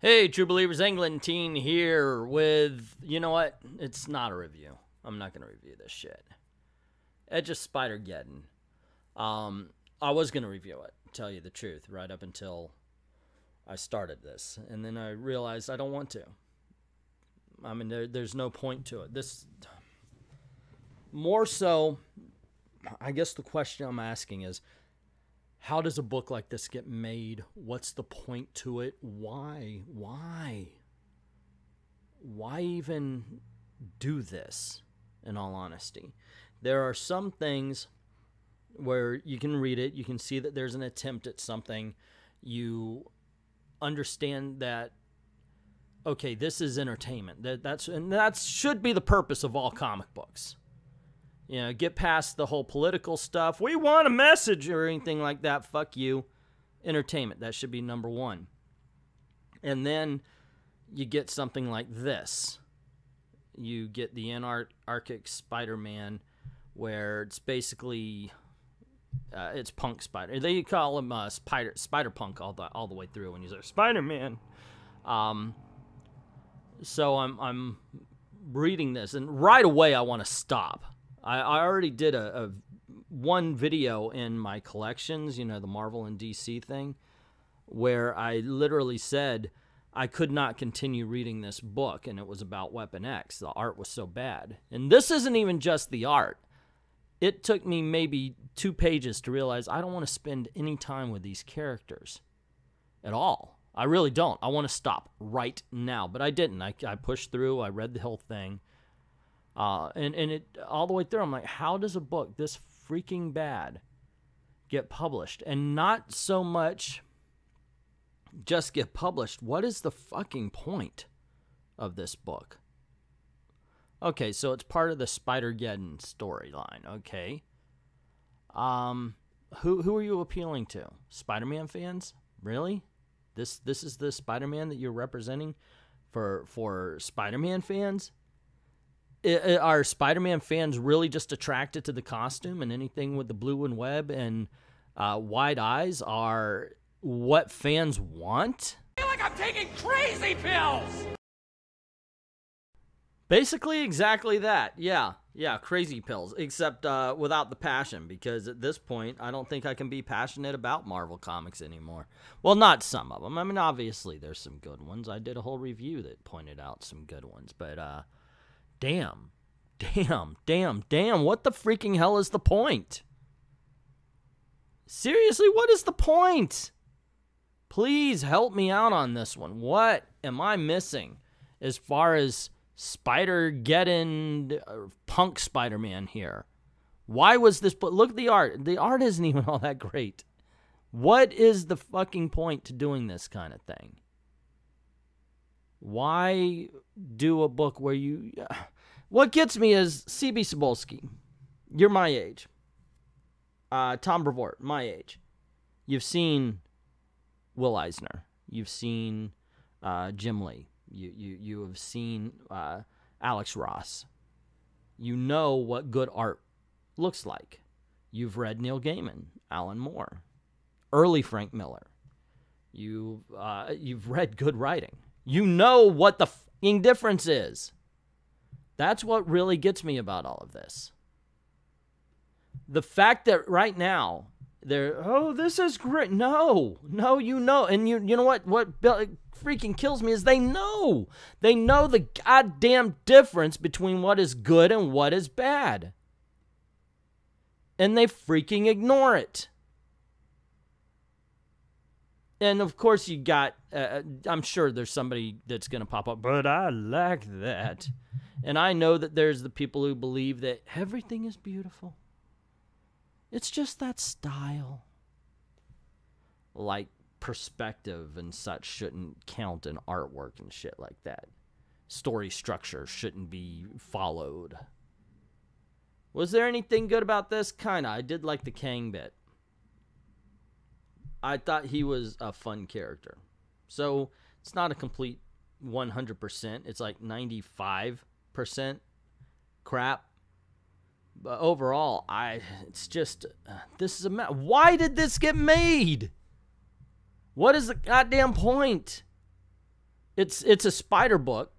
Hey, True Believers, England here with, you know what? It's not a review. I'm not going to review this shit. It's just Spider-Geddon. I was going to review it, tell you the truth, right up until I started this. And then I realized I don't want to. I mean, there's no point to it. This, more so, I guess the question I'm asking is, how does a book like this get made? What's the point to it? Why? Why even do this, in all honesty? There are some things where you can read it, you can see that there's an attempt at something, you understand that, okay, this is entertainment. That should be the purpose of all comic books. You know, get past the whole political stuff. We want a message or anything like that. Fuck you. Entertainment. That should be number one. And then you get something like this. You get the anarchic Spider-Man, where it's basically it's punk Spider. They call him Spider Punk all the way through when you say Spider-Man. So I'm reading this, and right away I want to stop. I already did one video in my collections, you know, the Marvel and DC thing, where I literally said I could not continue reading this book, and it was about Weapon X. The art was so bad. And this isn't even just the art. It took me maybe 2 pages to realize I don't want to spend any time with these characters at all. I really don't. I want to stop right now. But I didn't. I pushed through. I read the whole thing. And it all the way through, I'm like, how does a book this freaking bad get published? And not so much just get published. What is the fucking point of this book? Okay, so it's part of the Spider-Geddon storyline. Okay. Who are you appealing to? Spider-Man fans? Really? This is the Spider-Man that you're representing for Spider-Man fans? Are Spider-Man fans really just attracted to the costume, and anything with the blue and web and wide eyes are what fans want? I feel like I'm taking crazy pills! Basically exactly that. Yeah, crazy pills, except without the passion, because at this point, I don't think I can be passionate about Marvel Comics anymore. Well, not some of them. I mean, obviously, there's some good ones. I did a whole review that pointed out some good ones, but damn, what the freaking hell is the point? Seriously, what is the point? Please help me out on this one. What am I missing as far as Spider-Geddon punk Spider-Man here? Why was this? But look at the art. The art isn't even all that great. What is the fucking point to doing this kind of thing? Why do a book where you... What gets me is C.B. Cebulski. You're my age. Tom Brevoort, my age. You've seen Will Eisner. You've seen Jim Lee. You have seen Alex Ross. You know what good art looks like. You've read Neil Gaiman, Alan Moore, early Frank Miller. You've read good writing. You know what the fucking difference is. That's what really gets me about all of this. The fact that right now this is great. No, you know, and you know what freaking kills me is they know the goddamn difference between what is good and what is bad, and they freaking ignore it. And of course you got, I'm sure there's somebody that's going to pop up, but I like that. And I know that there's the people who believe that everything is beautiful. It's just that style. Like perspective and such shouldn't count in artwork and shit like that. Story structure shouldn't be followed. Was there anything good about this? Kinda. I did like the Kang bit. I thought he was a fun character. So it's not a complete 100%. It's like 95% crap. But overall, it's just, this is why did this get made? What is the goddamn point? It's a spider book,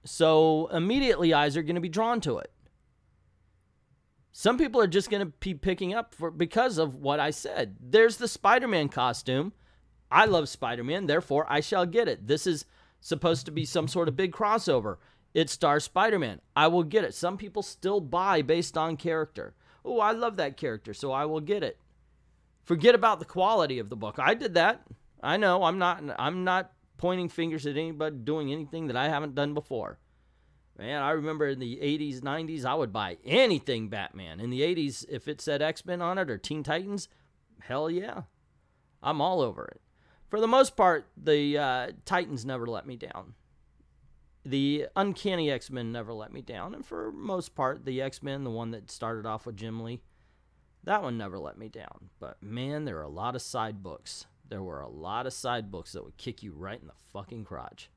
so immediately eyes are going to be drawn to it. Some people are just going to be picking up because of what I said. There's the Spider-Man costume. I love Spider-Man, therefore I shall get it. This is supposed to be some sort of big crossover. It stars Spider-Man. I will get it. Some people still buy based on character. Oh, I love that character, so I will get it. Forget about the quality of the book. I did that. I know. I'm not pointing fingers at anybody doing anything that I haven't done before. Man, I remember in the 80s, 90s, I would buy anything Batman. In the 80s, if it said X-Men on it or Teen Titans, hell yeah. I'm all over it. For the most part, the Titans never let me down. The Uncanny X-Men never let me down. And for most part, the X-Men, the one that started off with Jim Lee, that one never let me down. But man, there are a lot of side books. There were a lot of side books that would kick you right in the fucking crotch.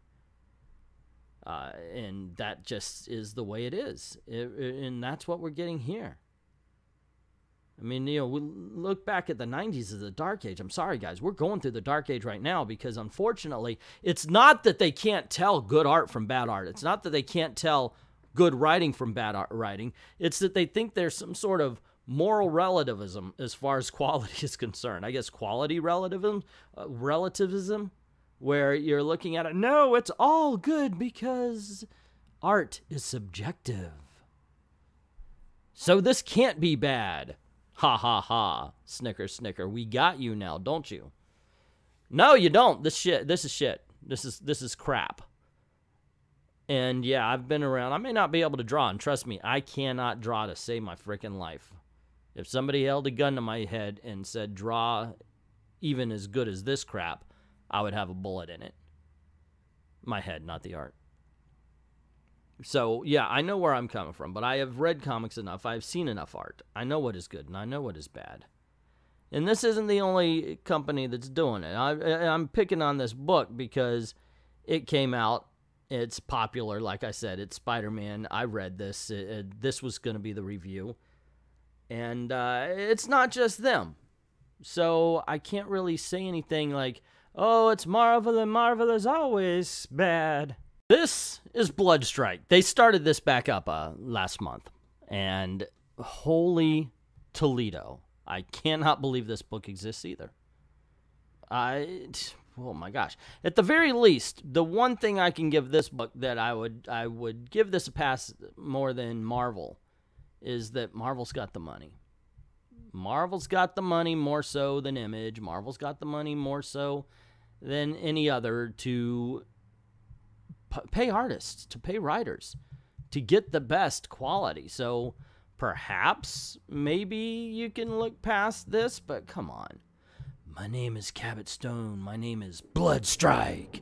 And that just is the way it is. And that's what we're getting here. I mean, you know, we look back at the 90s as the dark age. I'm sorry, guys. We're going through the dark age right now because, unfortunately, it's not that they can't tell good art from bad art. It's not that they can't tell good writing from bad art writing. It's that they think there's some sort of moral relativism as far as quality is concerned. I guess quality relativism, where you're looking at it, no, it's all good because art is subjective. So this can't be bad. Ha ha ha. Snicker, snicker. We got you now, don't you? No, you don't. This is shit. This is crap. And yeah, I've been around. I may not be able to draw, and trust me, I cannot draw to save my freaking life. If somebody held a gun to my head and said, draw even as good as this crap, I would have a bullet in it. My head, not the art. So, yeah, I know where I'm coming from, but I have read comics enough. I've seen enough art. I know what is good, and I know what is bad. And this isn't the only company that's doing it. I'm picking on this book because it came out. It's popular. Like I said, it's Spider-Man. I read this. This was going to be the review. And it's not just them. So I can't really say anything like, oh, it's Marvel, and Marvel is always bad. This is Bloodstrike. They started this back up last month. And holy Toledo. I cannot believe this book exists either. Oh my gosh. At the very least, the one thing I can give this book that I would give this a pass more than Marvel is that Marvel's got the money. Marvel's got the money more so than Image. Marvel's got the money more so than any other to pay artists, to pay writers, to get the best quality. So perhaps, maybe you can look past this, but come on. My name is Cabot Stone. My name is Bloodstrike.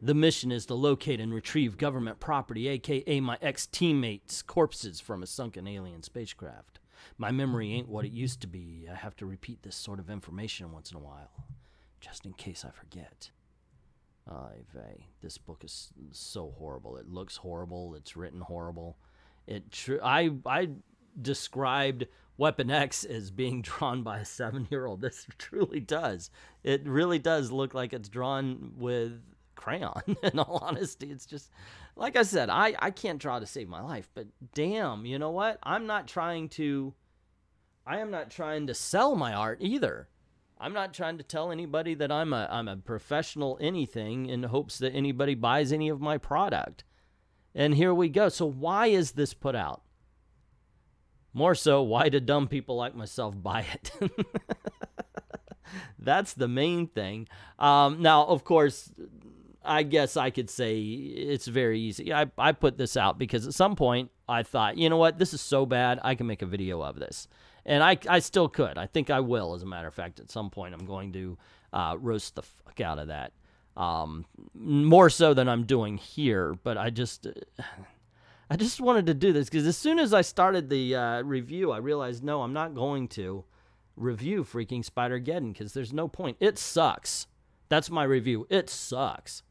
The mission is to locate and retrieve government property, a.k.a. my ex-teammates' corpses from a sunken alien spacecraft. My memory ain't what it used to be. I have to repeat this sort of information once in a while, just in case I forget. This book is so horrible. It looks horrible. It's written horrible. I described Weapon X as being drawn by a 7-year-old. This truly does. It really does look like it's drawn with crayon. In all honesty, it's just, like I said, I can't draw to save my life, but damn, you know what? I am not trying to sell my art either. I'm not trying to tell anybody that I'm a professional anything in hopes that anybody buys any of my product. And here we go. So why is this put out? More so, why do dumb people like myself buy it? That's the main thing. Now, of course, I guess I could say it's very easy. I put this out because at some point I thought, you know what, this is so bad, I can make a video of this. And I still could. I think I will, as a matter of fact. At some point, I'm going to roast the fuck out of that. More so than I'm doing here. But I just wanted to do this because as soon as I started the review, I realized, no, I'm not going to review freaking Spider-Geddon because there's no point. It sucks. That's my review. It sucks.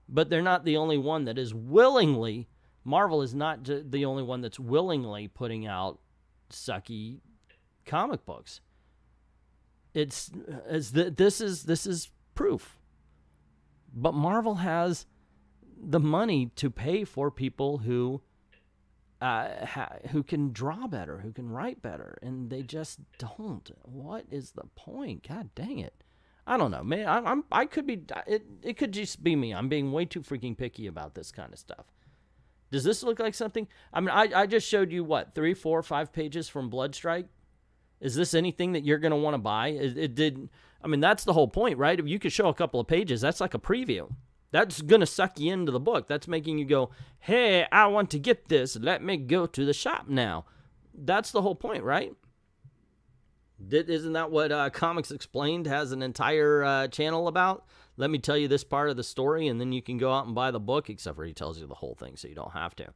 But they're not the only one that is willingly, Marvel is not the only one that's willingly putting out sucky comic books. This is proof. But Marvel has the money to pay for people who can draw better, who can write better, and they just don't. What is the point? God dang it. I don't know, man. I could be, it could just be me. I'm being way too freaking picky about this kind of stuff. Does this look like something? I mean, I just showed you, what, 3, 4, 5 pages from Bloodstrike? Is this anything that you're going to want to buy? It did. I mean, that's the whole point, right? If you could show a couple of pages, that's like a preview. That's going to suck you into the book. That's making you go, hey, I want to get this. Let me go to the shop now. That's the whole point, right? Isn't that what Comics Explained has an entire channel about? Let me tell you this part of the story, and then you can go out and buy the book, except for he tells you the whole thing, so you don't have to.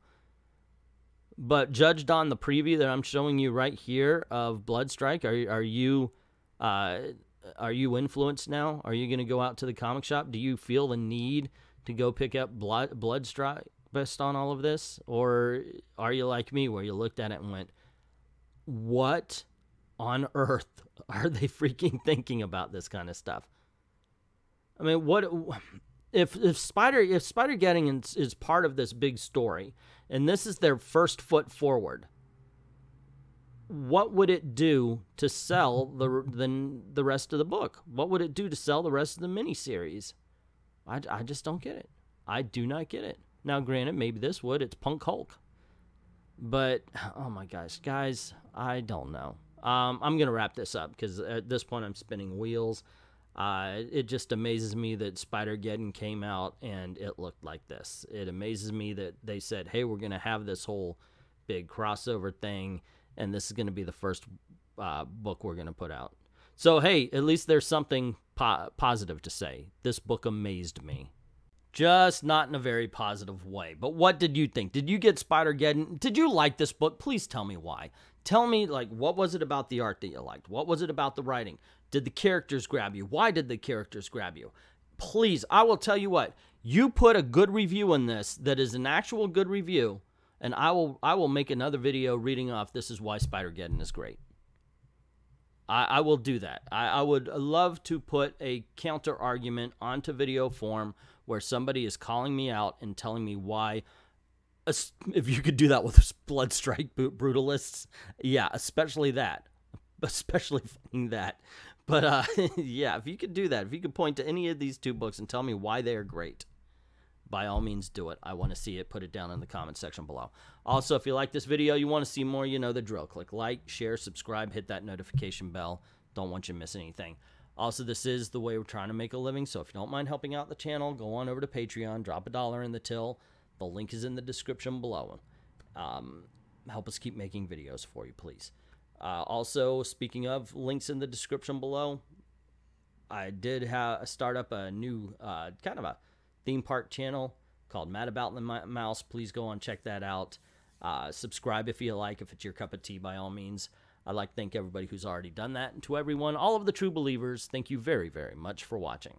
But judged on the preview that I'm showing you right here of Bloodstrike, are you influenced now? Are you going to go out to the comic shop? Do you feel the need to go pick up Bloodstrike based on all of this? Or are you like me, where you looked at it and went, what on earth are they freaking thinking about this kind of stuff? I mean, what if Spider-Geddon is part of this big story, and this is their first foot forward? What would it do to sell the rest of the book? What would it do to sell the rest of the miniseries? I just don't get it. I do not get it. Now, granted, maybe this would. It's Punk Hulk. But, oh my gosh, guys, I don't know. I'm going to wrap this up because at this point I'm spinning wheels. It just amazes me that Spider-Geddon came out and it looked like this. It amazes me that they said, hey, we're going to have this whole big crossover thing, and this is going to be the first book we're going to put out. So, hey, at least there's something positive to say. This book amazed me. Just not in a very positive way. But what did you think? Did you get Spider-Geddon? Did you like this book? Please tell me why. Tell me, like, what was it about the art that you liked? What was it about the writing? Did the characters grab you? Why did the characters grab you? Please, I will tell you what. You put a good review in this that is an actual good review, and I will make another video reading off this is why Spider-Geddon is great. I will do that. I would love to put a counter argument onto video form where somebody is calling me out and telling me why. If you could do that with Bloodstrike Brutalists, yeah, especially that. Especially that. But, yeah, if you could do that, if you could point to any of these two books and tell me why they are great, by all means do it. I want to see it. Put it down in the comment section below. Also, if you like this video, you want to see more, you know the drill. Click like, share, subscribe, hit that notification bell. Don't want you to miss anything. Also, this is the way we're trying to make a living, so if you don't mind helping out the channel, go on over to Patreon, drop $1 in the till. The link is in the description below. Help us keep making videos for you, please. Also, speaking of links in the description below, I did start up a new kind of a theme park channel called Mad About the Mouse. Please go and check that out. Subscribe if you like, if it's your cup of tea, by all means. I'd like to thank everybody who's already done that. And to everyone, all of the true believers, thank you very, very much for watching.